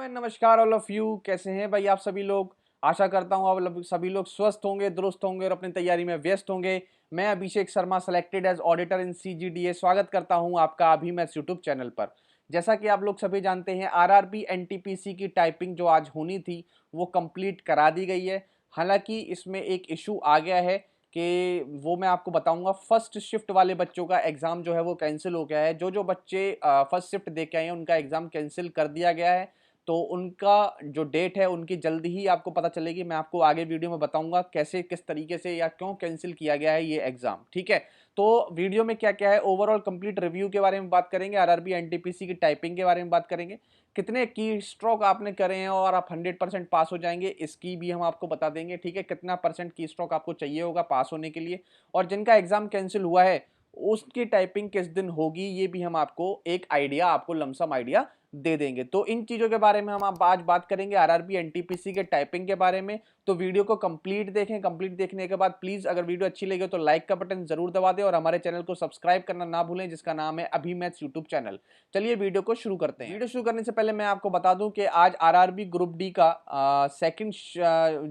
And नमस्कार all of you. कैसे हैं भाई आप सभी लोग। आशा करता हूँ आप सभी लोग स्वस्थ होंगे, दुरुस्त होंगे और अपनी तैयारी में व्यस्त होंगे। मैं Abhishek Sharma, selected as auditor in सीजीडीए, स्वागत करता हूँ आपका अभी मैथ्स यूट्यूब चैनल पर। जैसा कि आप लोग सभी जानते हैं, आरआरबी एनटीपीसी की टाइपिंग जो आज होनी थी वो कंप्लीट करा दी गई है। हालांकि इसमें एक इशू आ गया है कि वो मैं आपको बताऊंगा। फर्स्ट शिफ्ट वाले बच्चों का एग्जाम जो है वो कैंसिल हो गया है। जो जो बच्चे फर्स्ट शिफ्ट दे के आए हैं उनका एग्जाम कैंसिल कर दिया गया है। तो उनका जो डेट है उनकी जल्दी ही आपको पता चलेगी। मैं आपको आगे वीडियो में बताऊंगा कैसे, किस तरीके से या क्यों कैंसिल किया गया है ये एग्जाम। ठीक है, तो वीडियो में क्या क्या है, ओवरऑल कंप्लीट रिव्यू के बारे में बात करेंगे, आरआरबी एनटीपीसी की टाइपिंग के बारे में बात करेंगे, कितने की स्ट्रोक आपने करे हैं और आप 100% पास हो जाएंगे इसकी भी हम आपको बता देंगे। ठीक है, कितना परसेंट की स्ट्रोक आपको चाहिए होगा पास होने के लिए, और जिनका एग्जाम कैंसिल हुआ है उसकी टाइपिंग किस दिन होगी ये भी हम आपको एक आइडिया, आपको लमसम आइडिया दे देंगे। तो इन चीजों के बारे में हम आप आज बात करेंगे, आरआरबी एनटीपीसी के टाइपिंग के बारे में। तो वीडियो को कंप्लीट देखें। कंप्लीट देखने के बाद प्लीज अगर वीडियो अच्छी लगे तो लाइक का बटन जरूर दबा दें और हमारे चैनल को सब्सक्राइब करना ना भूलें, जिसका नाम है अभी मैथ्स यूट्यूब चैनल। चलिए वीडियो को शुरू करते हैं। वीडियो शुरू करने से पहले मैं आपको बता दूं कि आज आरआरबी ग्रुप डी का सेकंड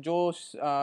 जो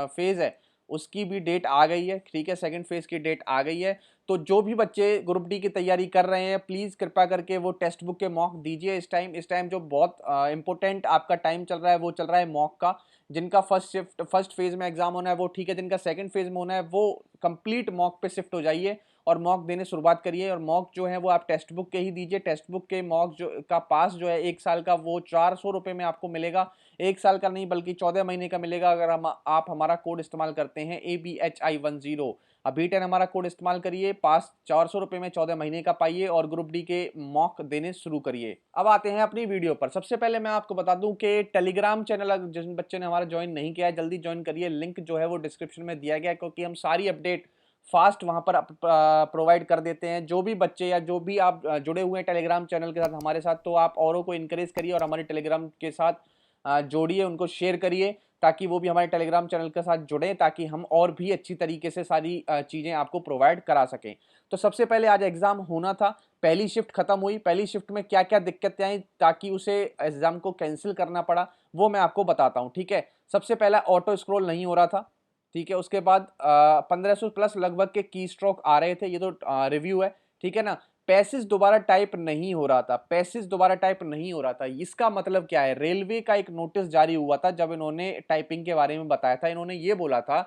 फेज है उसकी भी डेट आ गई है। ठीक है, सेकंड फेज की डेट आ गई है। तो जो भी बच्चे ग्रुप डी की तैयारी कर रहे हैं प्लीज कृपया करके वो टेक्स्ट बुक के मॉक दीजिए। इस टाइम जो बहुत इंपॉर्टेंट आपका टाइम चल रहा है वो चल रहा है मॉक का। जिनका फर्स्ट फेज में एग्जाम होना है वो ठीक है, जिनका सेकंड फेज में होना है वो कंप्लीट मॉक पे शिफ्ट हो जाइए और मॉक देने शुरुआत करिए। और मॉक जो है वो आप टेक्स्ट बुक के ही दीजिए। टेक्स्ट बुक के मॉक जो का पास जो है 1 साल का वो 400 रुपये में आपको मिलेगा। 1 साल का नहीं बल्कि 14 महीने का मिलेगा अगर आप हमारा कोड इस्तेमाल करते हैं ABHI10। अभी 10 हमारा कोड इस्तेमाल करिए, पास 400 रुपये में 14 महीने का पाइए और ग्रुप डी के मॉक देने शुरू करिए। अब आते हैं अपनी वीडियो पर। सबसे पहले मैं आपको बता दूं कि टेलीग्राम चैनल जिन बच्चे ने हमारा ज्वाइन नहीं किया है जल्दी ज्वाइन करिए। लिंक जो है वो डिस्क्रिप्शन में दिया गया है, क्योंकि हम सारी अपडेट फास्ट वहां पर प्रोवाइड कर देते हैं। जो भी बच्चे या जो भी आप जुड़े हुए हैं टेलीग्राम चैनल के साथ हमारे साथ, तो आप औरों को इनकरेज करिए और हमारे टेलीग्राम के साथ जोड़िए, उनको शेयर करिए ताकि वो भी हमारे टेलीग्राम चैनल के साथ जुड़ें, ताकि हम और भी अच्छी तरीके से सारी चीज़ें आपको प्रोवाइड करा सकें। तो सबसे पहले आज एग्जाम होना था, पहली शिफ्ट खत्म हुई। पहली शिफ्ट में क्या क्या दिक्कतें आई ताकि उसे एग्जाम को कैंसिल करना पड़ा वो मैं आपको बताता हूँ। ठीक है, सबसे पहला ऑटो स्क्रॉल नहीं हो रहा था। ठीक है, उसके बाद 1500 प्लस लगभग के की स्ट्रोक आ रहे थे। ये तो रिव्यू है, ठीक है ना। पैसेज दोबारा टाइप नहीं हो रहा था, पैसेज दोबारा टाइप नहीं हो रहा था। इसका मतलब क्या है, रेलवे का एक नोटिस जारी हुआ था जब इन्होंने टाइपिंग के बारे में बताया था। इन्होंने ये बोला था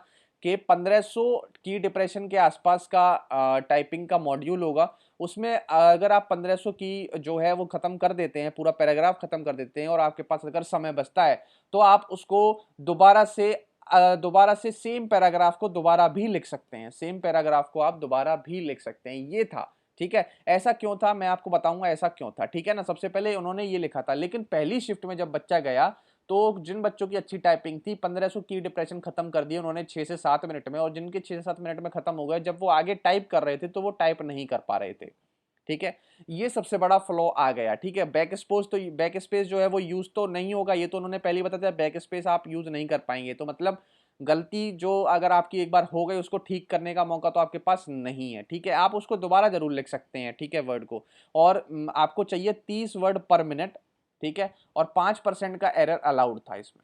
कि 1500 की डिप्रेशन के आसपास का टाइपिंग का मॉड्यूल होगा। उसमें अगर आप 1500 की जो है वो खत्म कर देते हैं, पूरा पैराग्राफ खत्म कर देते हैं और आपके पास अगर समय बचता है तो आप उसको दोबारा से सेम पैराग्राफ को दोबारा भी लिख सकते हैं। सेम पैराग्राफ को आप दोबारा भी लिख सकते हैं। ये था, ठीक है। ऐसा क्यों था मैं आपको बताऊंगा ऐसा क्यों था, ठीक है ना। सबसे पहले उन्होंने ये लिखा था, लेकिन पहली शिफ्ट में जब बच्चा गया तो जिन बच्चों की अच्छी टाइपिंग थी 1500 की डिप्रेशन खत्म कर दिए उन्होंने 6 से 7 मिनट में, और जिनके 6 से 7 मिनट में खत्म हो गए, जब वो आगे टाइप कर रहे थे तो वो टाइप नहीं कर पा रहे थे। ठीक है, ये सबसे बड़ा फ्लॉ आ गया। ठीक है, बैक स्पेस जो है वो यूज तो नहीं होगा, ये तो उन्होंने पहले ही बता दिया। बैक स्पेस आप यूज नहीं कर पाएंगे, तो मतलब गलती जो अगर आपकी एक बार हो गई उसको ठीक करने का मौका तो आपके पास नहीं है। ठीक है, आप उसको दोबारा जरूर लिख सकते हैं, ठीक है, वर्ड को। और आपको चाहिए 30 वर्ड पर मिनट। ठीक है, और 5% का एरर अलाउड था इसमें।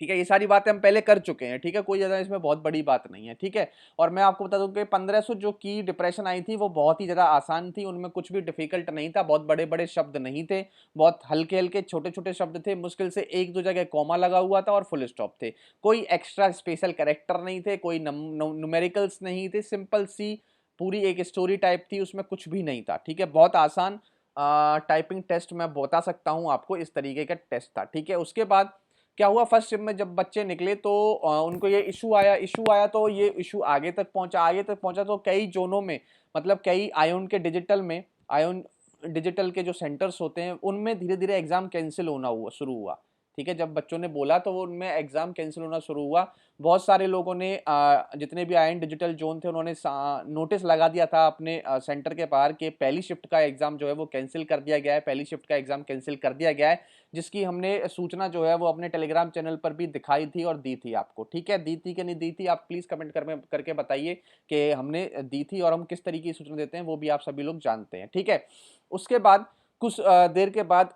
ठीक है, ये सारी बातें हम पहले कर चुके हैं। ठीक है, कोई ज्यादा इसमें बहुत बड़ी बात नहीं है। ठीक है, और मैं आपको बता दूं कि 1500 जो की डिप्रेशन आई थी वो बहुत ही ज्यादा आसान थी, उनमें कुछ भी डिफिकल्ट नहीं था, बहुत बड़े बड़े शब्द नहीं थे, बहुत हल्के हल्के छोटे छोटे शब्द थे। मुश्किल से एक दो जगह कॉमा लगा हुआ था और फुल स्टॉप थे। कोई एक्स्ट्रा स्पेशल कैरेक्टर नहीं थे, कोई न्यूमेरिकल्स नहीं थे, सिंपल सी पूरी एक स्टोरी टाइप थी, उसमें कुछ भी नहीं था। ठीक है, बहुत आसान टाइपिंग टेस्ट मैं बता सकता हूं आपको, इस तरीके का टेस्ट था। ठीक है, उसके बाद क्या हुआ, फर्स्ट शिफ्ट में जब बच्चे निकले तो उनको ये इशू आया तो ये इशू आगे तक पहुंचा तो कई जोनों में, मतलब कई आयोन के डिजिटल में, आयोन डिजिटल के जो सेंटर्स होते हैं उनमें धीरे धीरे एग्जाम कैंसिल होना शुरू हुआ। ठीक है, जब बच्चों ने बोला तो वो उनमें एग्जाम कैंसिल होना शुरू हुआ। बहुत सारे लोगों ने जितने भी आयन डिजिटल जोन थे उन्होंने नोटिस लगा दिया था अपने सेंटर के बाहर कि पहली शिफ्ट का एग्जाम जो है वो कैंसिल कर दिया गया है, पहली शिफ्ट का एग्जाम कैंसिल कर दिया गया है, जिसकी हमने सूचना जो है वो अपने टेलीग्राम चैनल पर भी दिखाई थी और दी थी आपको। ठीक है, दी थी कि नहीं दी थी आप प्लीज कमेंट करके बताइए कि हमने दी थी, और हम किस तरीके की सूचना देते हैं वो भी आप सभी लोग जानते हैं। ठीक है, उसके बाद कुछ देर के बाद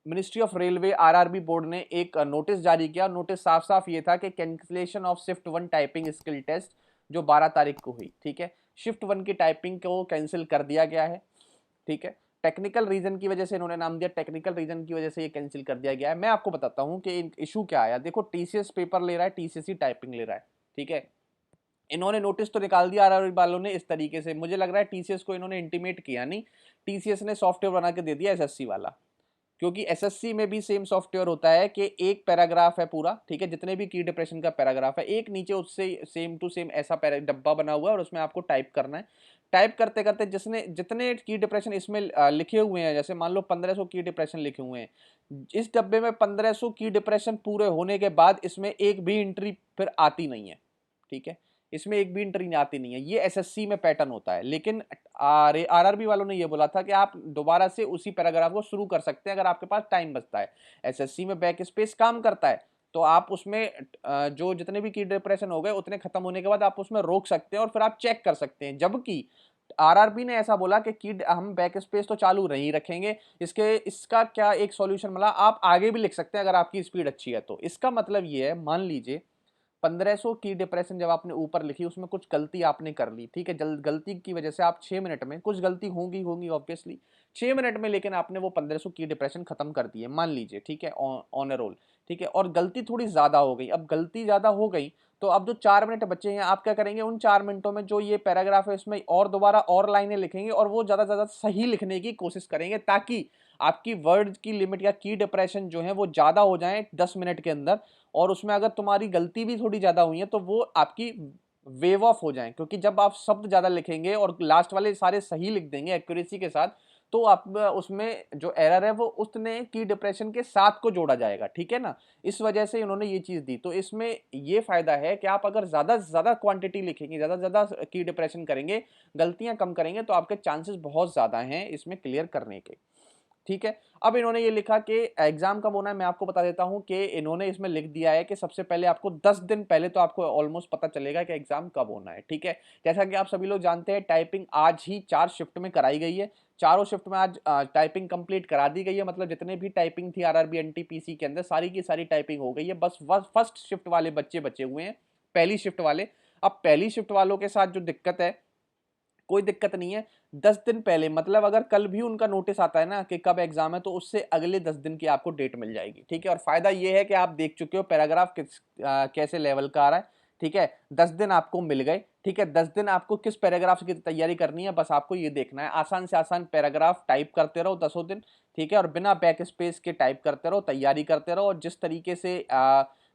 ministry of railway RRB board ने एक नोटिस जारी किया। नोटिस साफ साफ ये था कि cancellation of shift 1 typing skill test जो 12 तारीख को हुई, ठीक है, शिफ्ट 1 की टाइपिंग को कैंसिल कर दिया गया है, ठीक है। टेक्निकल रीजन की वजह से इन्होंने नाम दिया, टेक्निकल रीजन की वजह से ये कैंसिल कर दिया गया है। मैं आपको बताता हूं कि इशू क्या आया। देखो, टीसीएस पेपर ले रहा है, टीसीएस ही टाइपिंग ले रहा है, ठीक है। इन्होंने नोटिस तो निकाल दिया आरआरबी वालों ने इस तरीके से, मुझे लग रहा है टीसीएस को इन्होंने इंटीमेट किया नहीं, टीसीएस ने सॉफ्टवेयर बना के दे दिया एसएससी वाला। क्योंकि एसएससी में भी सेम सॉफ्टवेयर होता है कि एक पैराग्राफ है पूरा, ठीक है, जितने भी की डिप्रेशन का पैराग्राफ है, एक नीचे उससे सेम टू सेम ऐसा डब्बा बना हुआ है और उसमें आपको टाइप करना है। टाइप करते करते जिसने जितने की डिप्रेशन इसमें लिखे हुए हैं, जैसे मान लो 1500 की डिप्रेशन लिखे हुए हैं, इस डब्बे में 1500 की डिप्रेशन पूरे होने के बाद इसमें एक भी एंट्री फिर आती नहीं है, ठीक है, इसमें एक भी एंट्री आती नहीं है। ये एसएससी में पैटर्न होता है, लेकिन आरआरबी वालों ने ये बोला था कि आप दोबारा से उसी पैराग्राफ को शुरू कर सकते हैं अगर आपके पास टाइम बचता है। एसएससी में बैक स्पेस काम करता है, तो आप उसमें जो जितने भी की डिप्रेशन हो गए उतने खत्म होने के बाद आप उसमें रोक सकते हैं और फिर आप चेक कर सकते हैं। जबकि आरआरबी ने ऐसा बोला कि हम बैक स्पेस तो चालू नहीं रखेंगे, इसका क्या एक सॉल्यूशन मिला, आप आगे भी लिख सकते हैं अगर आपकी स्पीड अच्छी है तो। इसका मतलब ये है, मान लीजिए 1500 की डिप्रेशन जब आपने ऊपर लिखी, उसमें कुछ गलती आपने कर ली, ठीक है, गलती की वजह से आप 6 मिनट में, कुछ गलती होंगी होंगी ऑब्वियसली, 6 मिनट में लेकिन आपने वो 1500 की डिप्रेशन खत्म कर दी है, मान लीजिए, ठीक है, ऑन ए रोल, ठीक है। और गलती थोड़ी ज्यादा हो गई, अब गलती ज्यादा हो गई तो अब जो 4 मिनट बचे हैं आप क्या करेंगे, उन 4 मिनटों में जो ये पैराग्राफ है इसमें और दोबारा और लाइनें लिखेंगे और वो ज्यादा ज्यादा सही लिखने की कोशिश करेंगे, ताकि आपकी वर्ड की लिमिट या की डिप्रेशन जो है वो ज्यादा हो जाए 10 मिनट के अंदर। और उसमें अगर तुम्हारी गलती भी थोड़ी ज्यादा हुई है तो वो आपकी वेव ऑफ हो जाए, क्योंकि जब आप शब्द ज्यादा लिखेंगे और लास्ट वाले सारे सही लिख देंगे एक्यूरेसी के साथ, तो आप उसमें जो एरर है वो उतने की डिप्रेशन के साथ को जोड़ा जाएगा, ठीक है ना। इस वजह से इन्होंने ये चीज दी। तो इसमें ये फायदा है कि आप अगर ज्यादा से ज्यादा क्वांटिटी लिखेंगे, ज्यादा से ज्यादा की डिप्रेशन करेंगे, गलतियां कम करेंगे, तो आपके चांसेस बहुत ज्यादा हैं इसमें क्लियर करने के, ठीक है। अब इन्होंने ये लिखा कि एग्जाम कब होना है, मैं आपको बता देता हूं कि इन्होंने इसमें लिख दिया है कि सबसे पहले आपको 10 दिन पहले तो आपको ऑलमोस्ट पता चलेगा कि एग्जाम कब होना है, ठीक है। जैसा कि आप सभी लोग जानते हैं, टाइपिंग आज ही 4 शिफ्ट में कराई गई है, चारों शिफ्ट में आज टाइपिंग कंप्लीट करा दी गई है। मतलब जितने भी टाइपिंग थी आरआरबी एनटीपीसी के अंदर, सारी की सारी टाइपिंग हो गई है, बस फर्स्ट शिफ्ट वाले बच्चे बचे हुए हैं, पहली शिफ्ट वाले। अब पहली शिफ्ट वालों के साथ जो दिक्कत है, कोई दिक्कत नहीं है, 10 दिन पहले, मतलब अगर कल भी उनका नोटिस आता है ना कि कब एग्जाम है, तो उससे अगले 10 दिन की आपको डेट मिल जाएगी, ठीक है। और फायदा ये है कि आप देख चुके हो पैराग्राफ कैसे लेवल का आ रहा है, ठीक है। 10 दिन आपको मिल गए, ठीक है। 10 दिन आपको किस पैराग्राफ की तैयारी करनी है, बस आपको ये देखना है, आसान से आसान पैराग्राफ टाइप करते रहो 10 दिन, ठीक है, और बिना बैक स्पेस के टाइप करते रहो, तैयारी करते रहो, और जिस तरीके से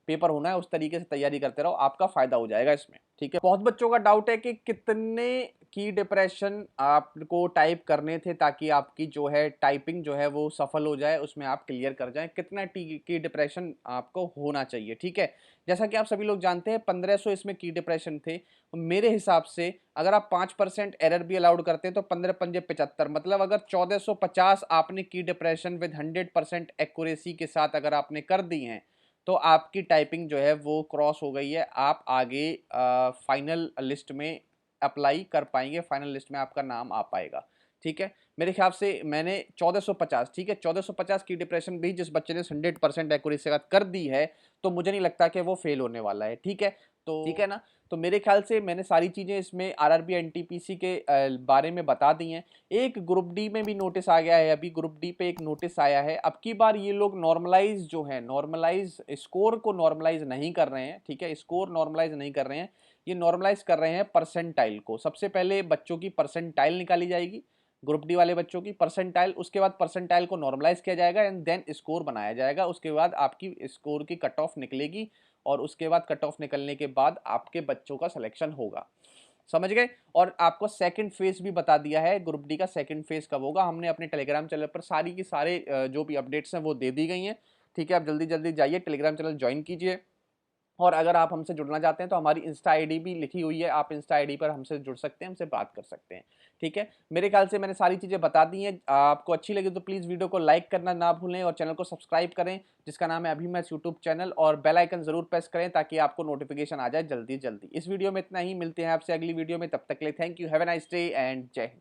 पेपर होना है उस तरीके से तैयारी करते रहो, आपका फायदा हो जाएगा इसमें, ठीक है। बहुत बच्चों का डाउट है कि कितने की डिप्रेशन आपको टाइप करने थे ताकि आपकी जो है टाइपिंग जो है वो सफल हो जाए, उसमें आप क्लियर कर जाएं, कितना टी की डिप्रेशन आपको होना चाहिए, ठीक है। जैसा कि आप सभी लोग जानते हैं 1500 इसमें की डिप्रेशन थे, मेरे हिसाब से अगर आप 5% एरर भी अलाउड करते हैं तो 15 पंजे 75, मतलब अगर 1450 आपने की डिप्रेशन विद 100% एक्यूरेसी के साथ अगर आपने कर दी हैं, तो आपकी टाइपिंग जो है वो क्रॉस हो गई है, आप आगे फाइनल लिस्ट में अप्लाई कर पाएंगे, फाइनल लिस्ट में आपका नाम आ पाएगा, ठीक है। मेरे ख्याल से मैंने 1450, ठीक है, 1450 की डिप्रेशन भी जिस बच्चे ने 100% एक्यूरेसी के साथ कर दी है, तो मुझे नहीं लगता कि वो फेल होने वाला है, ठीक है। तो ठीक है ना, तो मेरे ख्याल से मैंने सारी चीजें इसमें आरआरबी एनटीपीसी के बारे में बता दी हैं। एक ग्रुप डी में भी नोटिस आ गया है, अभी ग्रुप डी पे एक नोटिस आया है। अब की बार ये लोग नॉर्मलाइज जो है, नॉर्मलाइज स्कोर को नॉर्मलाइज नहीं कर रहे हैं, ठीक है, स्कोर नॉर्मलाइज नहीं कर रहे हैं, ये नॉर्मलाइज कर रहे हैं परसेंटाइल को। सबसे पहले बच्चों की परसेंटाइल निकाली जाएगी, ग्रुप डी वाले बच्चों की परसेंटाइल, उसके बाद परसेंटाइल को नॉर्मलाइज किया जाएगा एंड देन स्कोर बनाया जाएगा, उसके बाद आपकी स्कोर की कट ऑफ निकलेगी और उसके बाद कट ऑफ निकलने के बाद आपके बच्चों का सिलेक्शन होगा, समझ गए। और आपको सेकंड फेज भी बता दिया है, ग्रुप डी का सेकंड फेज कब होगा, हमने अपने टेलीग्राम चैनल पर सारी की सारे जो भी अपडेट्स हैं वो दे दी गई हैं, ठीक है। आप जल्दी जल्दी जाइए टेलीग्राम चैनल ज्वाइन कीजिए, और अगर आप हमसे जुड़ना चाहते हैं तो हमारी इंस्टा आईडी भी लिखी हुई है, आप इंस्टा आईडी पर हमसे जुड़ सकते हैं, हमसे बात कर सकते हैं, ठीक है। मेरे ख्याल से मैंने सारी चीज़ें बता दी हैं, आपको अच्छी लगी तो प्लीज़ वीडियो को लाइक करना ना भूलें और चैनल को सब्सक्राइब करें जिसका नाम है अभिमन्यु यूट्यूब चैनल, और बेल आइकन जरूर प्रेस करें ताकि आपको नोटिफिकेशन आ जाए जल्दी जल्दी। इस वीडियो में इतना ही, मिलते हैं आपसे अगली वीडियो में, तब तक के लिए thank you, have a nice day and जय हिंद।